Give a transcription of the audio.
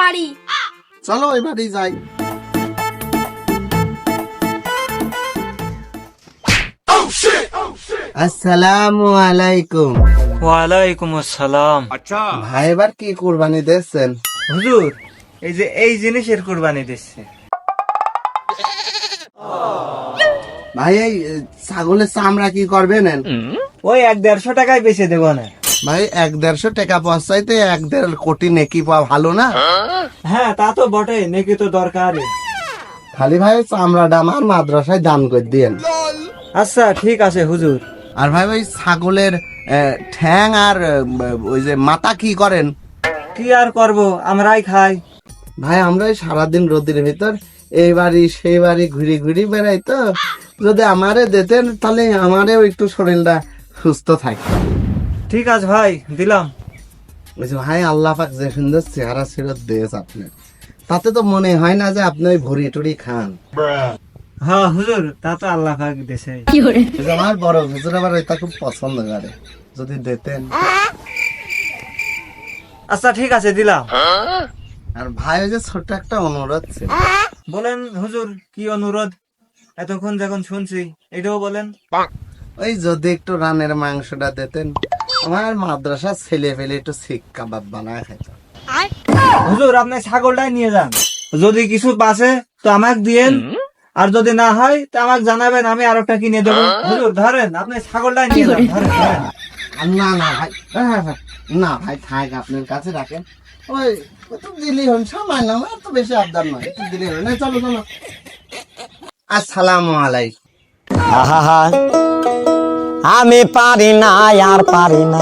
বাড়ি। চলো ওই বাড়ি যাই। আসসালামু আলাইকুম। ওয়ালাইকুম আসসালাম। ভাই এবার কি কুরবানি দিচ্ছেন? হুজুর, এই যে এই জিনিসের কুরবানি দিচ্ছে। ভাই এই ছাগলের চামড়া কি করবেন? ওই 1-150 টাকায় বেচে দেবো না। ভাই 1-150 টাকা পয়সাইতে 1-1.5 কোটি নেকি পাওয়া ভালো না? হ্যাঁ তা তো বটে, নাকি তো দরকারই। খালি ভাই চামড়াটা আমার মাদ্রাসায় দান করে দিয়েন। আচ্ছা ঠিক আছে হুজুর। আর ভাই ওই ছাগলের ঠ্যাং আর ওই যে মাথা কি করেন? কি আর করব, আমরাই খাই। ভাই আমরা ওই সারাদিন রোদের ভিতর এই বাড়ি সেই বাড়ি ঘুরি ঘুরি বেড়াই, তো যদি আমারে দিতেন তাহলে আমারেও একটু শরীরটা সুস্থ থাকে। ঠিক আছে ভাই, দিলাম। বলছি ভাই আল্লাহ পাক যে সুন্দর চেহারা সিরত দিয়েছে আপনার, তাতে তো মনে হয় না যে আপনি ওই ভুড়ি টুড়ি খান। হ্যাঁ হুজুর, তা তো আল্লাহ পাক দেশে। ওই যে আমার বড় হুজুর আবার এটা খুব পছন্দ করে, যদি দিতেন। আচ্ছা ঠিক আছে, দিলাম। আর ভাই ওই যে ছোট্ট একটা অনুরোধ ছিল। বলেন হুজুর, কি অনুরোধ? এতক্ষণ যখন শুনছি, এটাও বলেন। ওই যদি একটু রানের মাংসটা দিতেন, আমার মাদ্রাসার ছেলে ফেলে একটু শিক কাবাব বানায় খাইতো। হুজুর আপনি ছাগলটাই নিয়ে যান, যদি কিছু বাঁচে তো আমাকে দিয়েন, আর যদি না হয় তো আমাকে জানাবেন, আমি আর একটা কিনে দেবো। হুজুর ধরেন, আপনি ছাগলটাই নিয়ে যান, ধরেন ধরেন। আর না না ভাই, হ্যাঁ, হ্যাঁ, না ভাই থাক, আপনার কাছে রাখেন। ওই একটু দিলেই হন, সামান্য, আমার তো বেশি আবদার নয়, একটু দিলেই হন। এই চলো চলো। আসসালামু আলাইকুম। আহা, আমি পারি না আর পারি না।